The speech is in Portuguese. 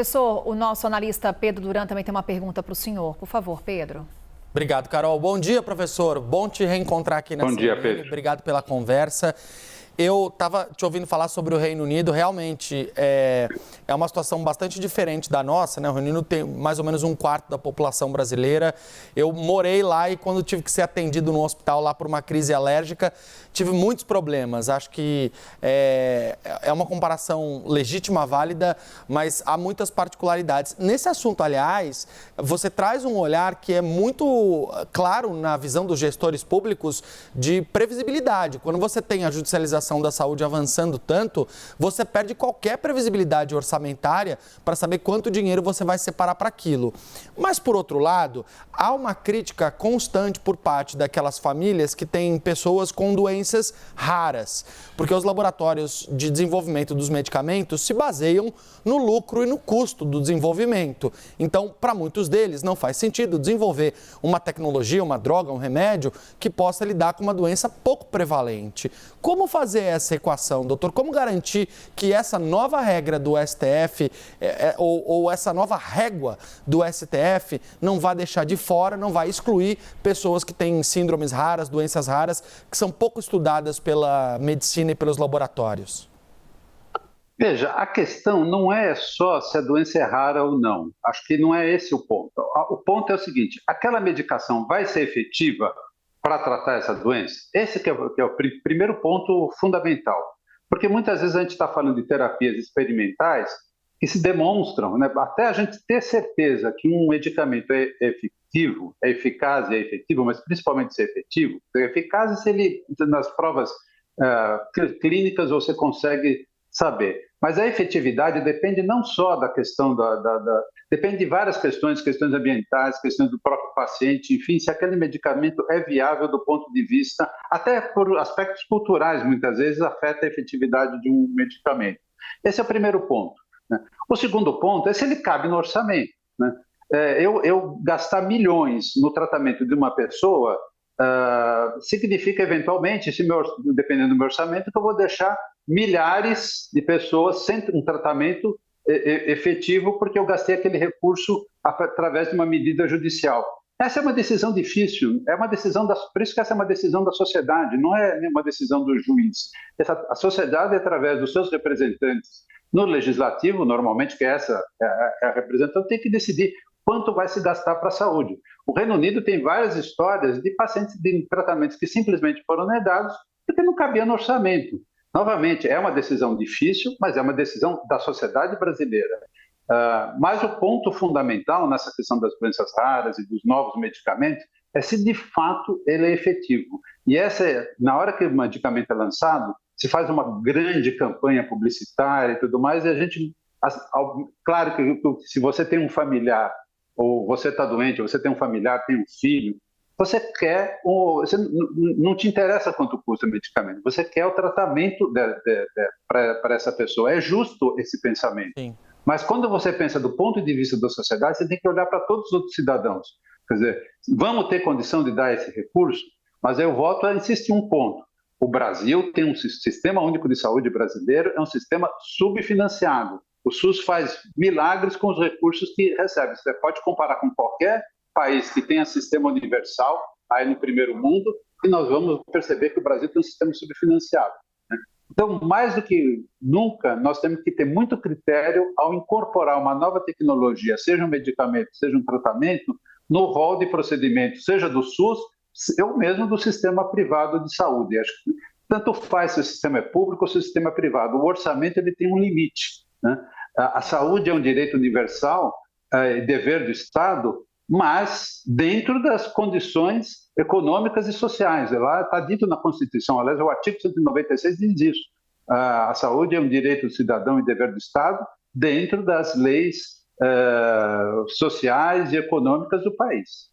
Professor, o nosso analista Pedro Duran também tem uma pergunta para o senhor. Por favor, Pedro. Obrigado, Carol. Bom dia, professor. Bom te reencontrar aqui nessa Bom dia, Pedro. Obrigado pela conversa. Eu estava te ouvindo falar sobre o Reino Unido. Realmente é uma situação bastante diferente da nossa, né? O Reino Unido tem mais ou menos um quarto da população brasileira. Eu morei lá e quando tive que ser atendido no hospital lá por uma crise alérgica, tive muitos problemas. Acho que é uma comparação legítima, válida, mas há muitas particularidades. Nesse assunto, aliás, você traz um olhar que é muito claro na visão dos gestores públicos de previsibilidade. Quando você tem a judicialização da saúde avançando tanto, você perde qualquer previsibilidade orçamentária para saber quanto dinheiro você vai separar para aquilo. Mas, por outro lado, há uma crítica constante por parte daquelas famílias que têm pessoas com doenças raras, porque os laboratórios de desenvolvimento dos medicamentos se baseiam no lucro e no custo do desenvolvimento. Então, para muitos deles, não faz sentido desenvolver uma tecnologia, uma droga, um remédio que possa lidar com uma doença pouco prevalente. Como fazer essa equação, doutor? Como garantir que essa nova regra do STF ou essa nova régua do STF não vai deixar de fora, não vai excluir pessoas que têm síndromes raras, doenças raras, que são pouco estudadas pela medicina e pelos laboratórios? Veja, a questão não é só se a doença é rara ou não. Acho que não é esse o ponto. O ponto é o seguinte: aquela medicação vai ser efetiva para tratar essa doença? Esse que é o primeiro ponto fundamental. Porque muitas vezes a gente está falando de terapias experimentais que se demonstram, né, até a gente ter certeza que um medicamento é efetivo, é eficaz e é efetivo, mas principalmente se é efetivo, é eficaz se ele, nas provas clínicas você consegue saber. Mas a efetividade depende não só da questão depende de várias questões ambientais, questões do próprio paciente, enfim, se aquele medicamento é viável do ponto de vista, até por aspectos culturais, muitas vezes, afeta a efetividade de um medicamento. Esse é o primeiro ponto, né? O segundo ponto é se ele cabe no orçamento, né? Eu gastar milhões no tratamento de uma pessoa significa, eventualmente, dependendo do meu orçamento, que eu vou deixar milhares de pessoas sem um tratamento efetivo porque eu gastei aquele recurso através de uma medida judicial. Essa é uma decisão difícil, por isso que essa é uma decisão da sociedade, não é uma decisão do juiz. A sociedade, através dos seus representantes no legislativo, normalmente, que essa é a representante, tem que decidir quanto vai se gastar para a saúde. O Reino Unido tem várias histórias de pacientes de tratamentos que simplesmente foram negados porque não cabia no orçamento. Novamente, é uma decisão difícil, mas é uma decisão da sociedade brasileira. Mas o ponto fundamental nessa questão das doenças raras e dos novos medicamentos é se de fato ele é efetivo. E na hora que o medicamento é lançado, se faz uma grande campanha publicitária e tudo mais, e claro que se você tem um familiar, ou você está doente, ou você tem um familiar, tem um filho, você não te interessa quanto custa o medicamento, você quer o tratamento para essa pessoa. É justo esse pensamento. Sim. Mas quando você pensa do ponto de vista da sociedade, você tem que olhar para todos os outros cidadãos. Quer dizer, vamos ter condição de dar esse recurso, mas eu volto a insistir um ponto. O Brasil tem um sistema único de saúde brasileiro, é um sistema subfinanciado. O SUS faz milagres com os recursos que recebe. Você pode comparar com qualquer país que tenha sistema universal, aí no primeiro mundo, e nós vamos perceber que o Brasil tem um sistema subfinanciado, né? Então, mais do que nunca, nós temos que ter muito critério ao incorporar uma nova tecnologia, seja um medicamento, seja um tratamento, no rol de procedimentos, seja do SUS, ou mesmo do sistema privado de saúde. Acho que tanto faz se o sistema é público ou se o sistema é privado. O orçamento ele tem um limite, né? A saúde é um direito universal, dever do Estado, mas dentro das condições econômicas e sociais. Lá está dito na Constituição, aliás, o artigo 196 diz isso. A saúde é um direito do cidadão e dever do Estado dentro das leis sociais e econômicas do país.